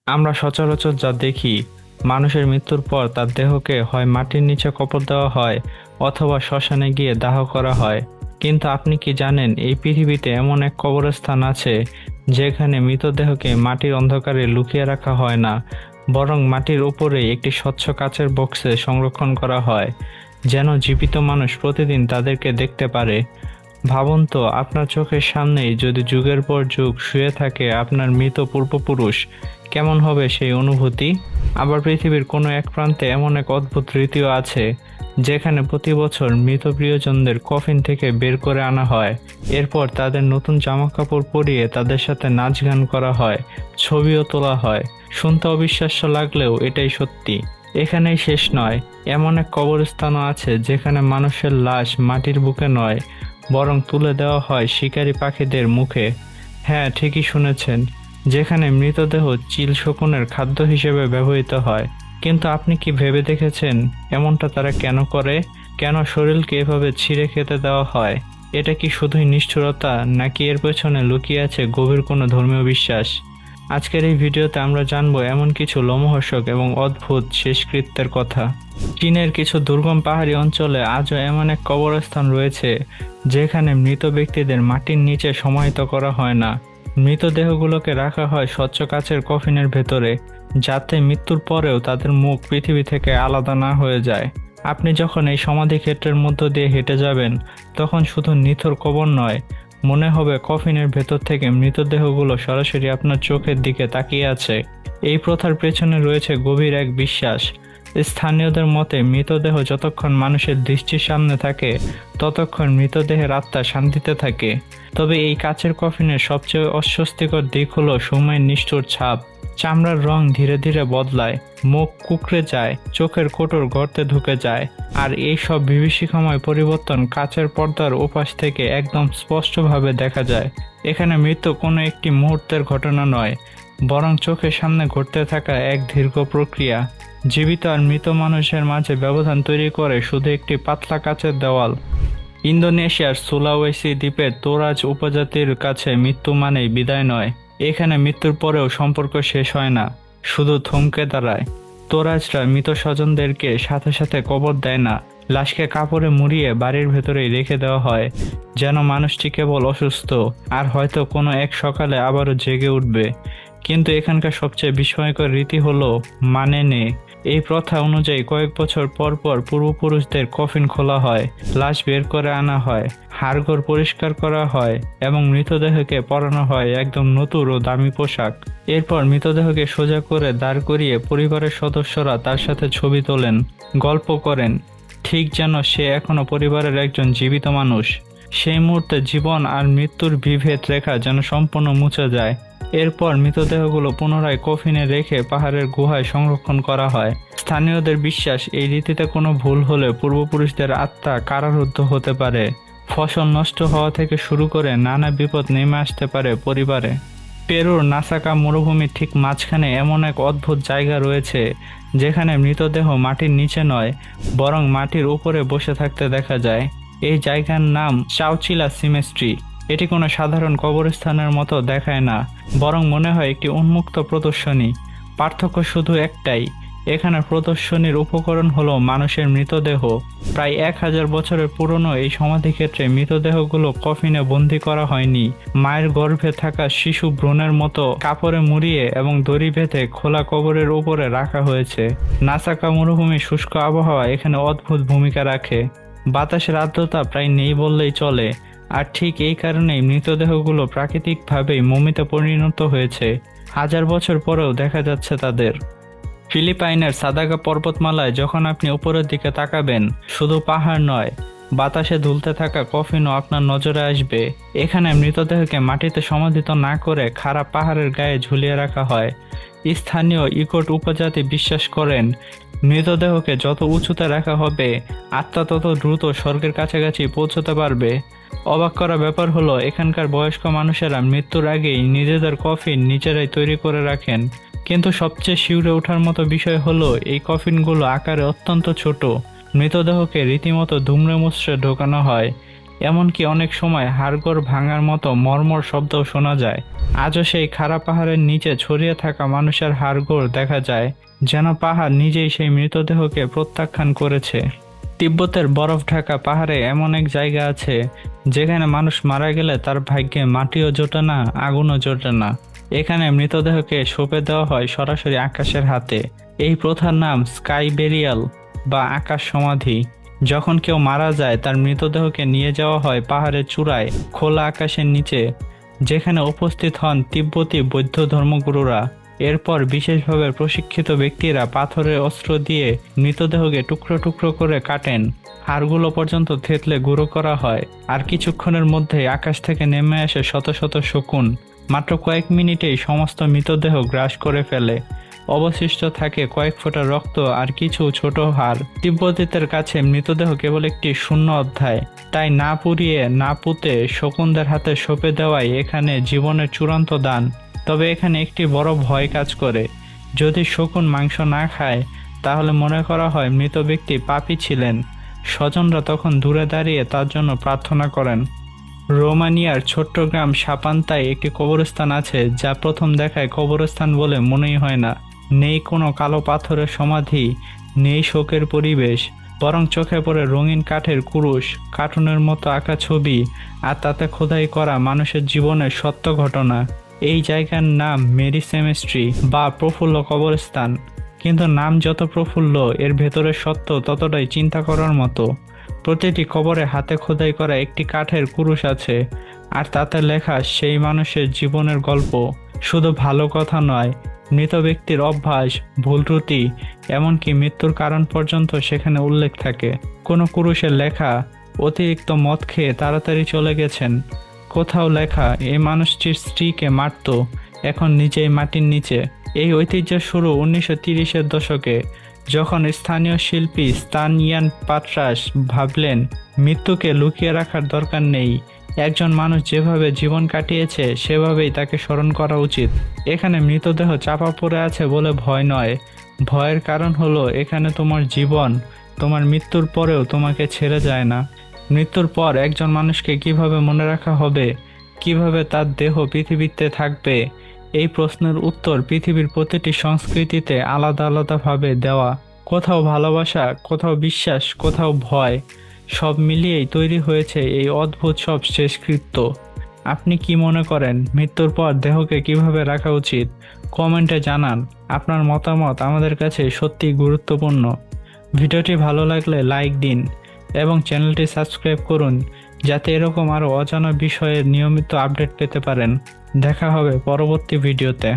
আমরা সচরাচর যা দেখি, মানুষের মৃত্যুর পর তার দেহকে হয় মাটির নিচে কবর দেওয়া হয় অথবা শ্মশানে গিয়ে দাহ করা হয়। কিন্তু আপনি কি জানেন এই পৃথিবীতে এমন এক কবরস্থান আছে যেখানে মৃতদেহকে মাটির অন্ধকারে লুকিয়ে রাখা হয় না, বরং মাটির উপরে একটি স্বচ্ছ কাচের বক্সে সংরক্ষণ করা হয়, যেন জীবিত মানুষ প্রতিদিন তাদেরকে দেখতে পারে। ভাবুন তো, আপনার চোখের সামনেই যদি যুগের পর যুগ শুয়ে থাকে আপনার মৃত পূর্বপুরুষ, কেমন হবে সেই অনুভূতি? আবার পৃথিবীর কোনো এক প্রান্তে এমন এক অদ্ভুত রীতিও আছে যেখানে প্রতি বছর মৃত প্রিয়জনদের কফিন থেকে বের করে আনা হয়। এরপর তাদের নতুন জামা কাপড় পরিয়ে তাদের সাথে নাচ গান করা হয়, ছবিও তোলা হয়। শুনতে অবিশ্বাস্য লাগলেও এটাই সত্যি। এখানেই শেষ নয়, এমন এক কবরস্থানও আছে যেখানে মানুষের লাশ মাটির বুকে নয়, বরং তুলে দেওয়া হয় শিকারী পাখিদের মুখে। হ্যাঁ, ঠিকই শুনেছেন, যেখানে মৃতদেহ চিল শকুনের খাদ্য হিসেবে ব্যবহৃত হয়। কিন্তু আপনি কি ভেবে দেখেছেন এমনটা তারা কেন করে? কেন শরীরকে এভাবে ছিঁড়ে খেতে দেওয়া হয়? এটা কি শুধুই নিষ্ঠুরতা, নাকি এর পেছনে লুকিয়ে আছে গভীর কোনো ধর্মীয় বিশ্বাস? আজকের এই ভিডিওতে আমরা জানবো এমন কিছু লোমহর্ষক এবং অদ্ভুত শেষকৃত্যের কথা। চীনের কিছু দুর্গম পাহাড়ি অঞ্চলে আজও এমন এক কবরস্থান রয়েছে যেখানে মৃত ব্যক্তিদের মাটির নিচে সমাহিত করা হয় না। মৃতদেহগুলোকে রাখা হয় স্বচ্ছ কাচের কফিনের ভেতরে, যাতে মৃত্যুর পরেও তাদের মুখ পৃথিবী থেকে আলাদা না হয়ে যায়। আপনি যখন এই সমাধিক্ষেত্রের মধ্য দিয়ে হেঁটে যাবেন, তখন শুধু নিথর কবর নয়, মনে হবে কফিনের ভেতর থেকে মৃতদেহগুলো সরাসরি আপনার চোখের দিকে তাকিয়ে আছে। এই প্রথার পেছনে রয়েছে গভীর এক বিশ্বাস। স্থানীয়দের মতে মৃতদেহ যতক্ষণ মানুষের দৃষ্টির সামনে থাকে ততক্ষণ মৃতদেহের আত্মা শান্তিতে থাকে। তবে এই কাচের কফিনের সবচেয়ে অস্বস্তিকর দিক হলো সময়ের নিষ্ঠুর ছাপ। চামড়ার রং ধীরে ধীরে বদলায়, মুখ কুঁকড়ে যায়, চোখের কোটর গর্তে ঢুকে যায়। আর এই সব বিভীষিকাময় পরিবর্তন কাচের পর্দার ওপাশ থেকে একদম স্পষ্টভাবে দেখা যায়। এখানে মৃত্যু কোনো একটি মুহূর্তের ঘটনা নয়, বরং চোখের সামনে ঘটতে থাকা এক দীর্ঘ প্রক্রিয়া। জীবিত আর মৃত মানুষের মাঝে ব্যবধান তৈরি করে শুধু একটি পাতলা কাচের দেওয়াল। ইন্দোনেশিয়ার সুলাওয়েসি দ্বীপের তোরাজ উপজাতির কাছে মৃত্যু মানেই বিদায় নয়। এখানে মৃত্যুর পরেও সম্পর্ক শেষ হয় না, শুধু থমকে দাঁড়ায়। তোরাজরা মৃত স্বজনদেরকে সাথে সাথে কবর দেয় না, লাশকে কাপড়ে মুড়িয়ে বাড়ির ভেতরেই রেখে দেওয়া হয়, যেন মানুষটি কেবল অসুস্থ আর হয়তো কোনো এক সকালে আবারও জেগে উঠবে। কিন্তু এখানকার সবচেয়ে বিস্ময়কর রীতি হলো মানে নে। এই প্রথা অনুযায়ী কয়েক বছর পর পর পূর্বপুরুষদের কফিন খোলা হয়, লাশ বের করে আনা হয়, হাড়গোড় পরিষ্কার করা হয় এবং মৃতদেহকে পরানো হয় একদম নতুন ও দামি পোশাক। এরপর মৃতদেহকে সোজা করে দাঁড় করিয়ে পরিবারের সদস্যরা তার সাথে ছবি তোলেন, গল্প করেন, ঠিক যেন সে এখনো পরিবারের একজন জীবিত মানুষ। সেই মুহূর্তে জীবন আর মৃত্যুর বিভেদ রেখা যেন সম্পূর্ণ মুছে যায়। এরপর মৃতদেহগুলো পুনরায় কফিনে রেখে পাহাড়ের গুহায় সংরক্ষণ করা হয়। স্থানীয়দের বিশ্বাস, এই রীতিতে কোনো ভুল হলে পূর্বপুরুষদের আত্মা কারারুদ্ধ হতে পারে, ফসল নষ্ট হওয়া থেকে শুরু করে নানা বিপদ নেমে আসতে পারে পরিবারে। পেরুর নাসাকা মরুভূমির ঠিক মাঝখানে এমন এক অদ্ভুত জায়গা রয়েছে যেখানে মৃতদেহ মাটির নিচে নয়, বরং মাটির উপরে বসে থাকতে দেখা যায়। এই জায়গার নাম চাউচিলা সিমেট্রি। এটি কোনো সাধারণ কবরস্থানের মতো দেখায় না, বরং মনে হয় একটি উন্মুক্ত প্রদর্শনী। পার্থক্য শুধু একটাই, এখানে প্রদর্শনীর উপকরণ হলো মানুষের মৃতদেহ। প্রায় 1000 বছরের পুরনো এই সমাধিক্ষেত্রে মৃতদেহগুলো কফিনে বন্দি করা হয়নি, মায়ের গর্ভে থাকা শিশু ভ্রূণের মতো কাপড়ে মুড়িয়ে এবং দড়ি বেঁধে খোলা কবরের উপরে রাখা হয়েছে। নাসাকা মরুভূমির শুষ্ক আবহাওয়া এখানে অদ্ভুত ভূমিকা রাখে। বাতাসের আর্দ্রতা প্রায় নেই বললেই চলে, আর ঠিক এই কারণেই মৃতদেহগুলো প্রাকৃতিকভাবেই মমিতে পরিণত হয়েছে। 1000 বছর পরেও দেখা যাচ্ছে তাদের। ফিলিপাইনের সাদাগা পর্বতমালায় যখন আপনি উপরের দিকে তাকাবেন, শুধু পাহাড় নয়, বাতাসে দুলতে থাকা কফিনও আপনার নজরে আসবে। এখানে মৃতদেহকে মাটিতে সমাধিত না করে খাড়া পাহাড়ের গায়ে ঝুলিয়ে রাখা হয়। স্থানীয় ইকোট উপজাতি বিশ্বাস করেন, মৃতদেহকে যত উঁচুতে রাখা হবে আত্মা তত দ্রুত স্বর্গের কাছাকাছি পৌঁছতে পারবে। অবাক করা ব্যাপার হলো, এখানকার বয়স্ক মানুষেরা মৃত্যুর আগেই নিজেদের কফিন নিজেরাই তৈরি করে রাখেন। কিন্তু সবচেয়ে শিউরে ওঠার মতো বিষয় হলো, এই কফিনগুলো আকারে অত্যন্ত ছোট। মৃতদেহকে রীতিমতো দুমড়ে মুচড়ে ঢোকানো হয়। এমনকি অনেক সময় হাড়গোড় ভাঙার মতো মর্মর শব্দও শোনা যায়। আজও সেই খাড়া পাহাড়ের নিচে ছড়িয়ে থাকা মানুষের হাড়গোড় দেখা যায়, যেন পাহাড় নিজেই সেই মৃতদেহকে প্রত্যাখ্যান করেছে। তিব্বতের বরফ ঢাকা পাহাড়ে এমন এক জায়গা আছে যেখানে মানুষ মারা গেলে তার ভাগ্যে মাটিও জোটে না, আগুনও জোটে না। এখানে মৃতদেহকে সঁপে দেওয়া হয় সরাসরি আকাশের হাতে। এই প্রথার নাম স্কাই বেরিয়াল বা আকাশ সমাধি। যখন কেউ মারা যায় তার মৃতদেহকে নিয়ে যাওয়া হয় পাহাড়ের চূড়ায় খোলা আকাশের নিচে, যেখানে উপস্থিত হন তিব্বতী বৌদ্ধ ধর্মগুরুরা। এরপর বিশেষভাবে প্রশিক্ষিত ব্যক্তিরা পাথরের অস্ত্র দিয়ে মৃতদেহকে টুকরো টুকরো করে কাটেন। হাড়গুলো পর্যন্ত থেতলে গুঁড়ো করা হয়, আর কিছুক্ষণের মধ্যেই আকাশ থেকে নেমে আসে শত শত শকুন। মাত্র কয়েক মিনিটেই সমস্ত মৃতদেহ গ্রাস করে ফেলে। অবশিষ্ট থাকে কয়েক ফোঁটা রক্ত আর কিছু ছোট হাড়। তিব্বতীদের কাছে মৃতদেহ কেবল একটি শূন্য অধ্যায়, তাই না পুড়িয়ে না পুঁতে শকুনদের হাতে সঁপে দেওয়াই এখানে জীবনের চূড়ান্ত দান। তবে এখানে একটি বড় ভয় কাজ করে। যদি শকুন মাংস না খায় তাহলে মনে করা হয় মৃত ব্যক্তি পাপী ছিলেন। স্বজনরা তখন দূরে দাঁড়িয়ে তার জন্য প্রার্থনা করেন। রোমানিয়ার ছোট্ট গ্রাম সাপান্তায় একটি কবরস্থান আছে যা প্রথম দেখায় কবরস্থান বলে মনেই হয় না। নেই কোনো কালো পাথরের সমাধি, নেই শোকের পরিবেশ, বরং চোখে পড়ে রঙিন কাঠের কুরুশ, কার্টুনের মতো আঁকা ছবি, আর তাতে খোদাই করা মানুষের জীবনের সত্য ঘটনা। এই জায়গার নাম মেরি সেমেস্ট্রি বা প্রফুল্ল কবরস্থান। কিন্তু নাম যত প্রফুল্ল, এর ভেতরের সত্য ততটাই চিন্তা করার মতো। প্রতিটি কবরে হাতে খোদাই করা একটি কাঠের কুরুশ আছে, আর তাতে লেখা সেই মানুষের জীবনের গল্প। শুধু ভালো কথা নয়, মৃত ব্যক্তির অভ্যাস, ভুল ত্রুটি, এমনকি মৃত্যুর কারণ পর্যন্ত সেখানে উল্লেখ থাকে। কোনো কুরুশের লেখা, অতিরিক্ত মদ খেয়ে তাড়াতাড়ি চলে গেছেন। কোথাও লেখা, এই মানুষটির স্ত্রীকে মারত, এখন নিজেই মাটির নিচে। এই ঐতিহ্যের শুরু 1930-এর দশকে, যখন স্থানীয় শিল্পী স্তান ইয়ান পাট্রাস ভাবলেন মৃত্যুকে লুকিয়ে রাখার দরকার নেই, একজন মানুষ যেভাবে জীবন কাটিয়েছে সেভাবেই তাকে স্মরণ করা উচিত। এখানে মৃতদেহ চাপা পড়ে আছে বলে ভয় নয়, ভয়ের কারণ হলো এখানে তোমার জীবন তোমার মৃত্যুর পরেও তোমাকে ছেড়ে যায় না। মৃত্যুর পর একজন মানুষকে কিভাবে মনে রাখা হবে, কিভাবে তার দেহ পৃথিবীতে থাকবে, এই প্রশ্নের উত্তর পৃথিবীর প্রতিটি সংস্কৃতিতে আলাদা আলাদাভাবে দেওয়া। কোথাও ভালোবাসা, কোথাও বিশ্বাস, কোথাও ভয়, সব মিলিয়েই তৈরি হয়েছে এই অদ্ভুত সব শেষকৃত্য। আপনি কি মনে করেন মৃত্যুর পর দেহকে কিভাবে রাখা উচিত? কমেন্টে জানান। আপনার মতামত আমাদের কাছে সত্যিই গুরুত্বপূর্ণ। ভিডিওটি ভালো লাগলে লাইক দিন এবং চ্যানেলটি সাবস্ক্রাইব করুন, যাতে এরকম আরও অজানা বিষয়ের নিয়মিত আপডেট পেতে পারেন। দেখা হবে পরবর্তী ভিডিওতে।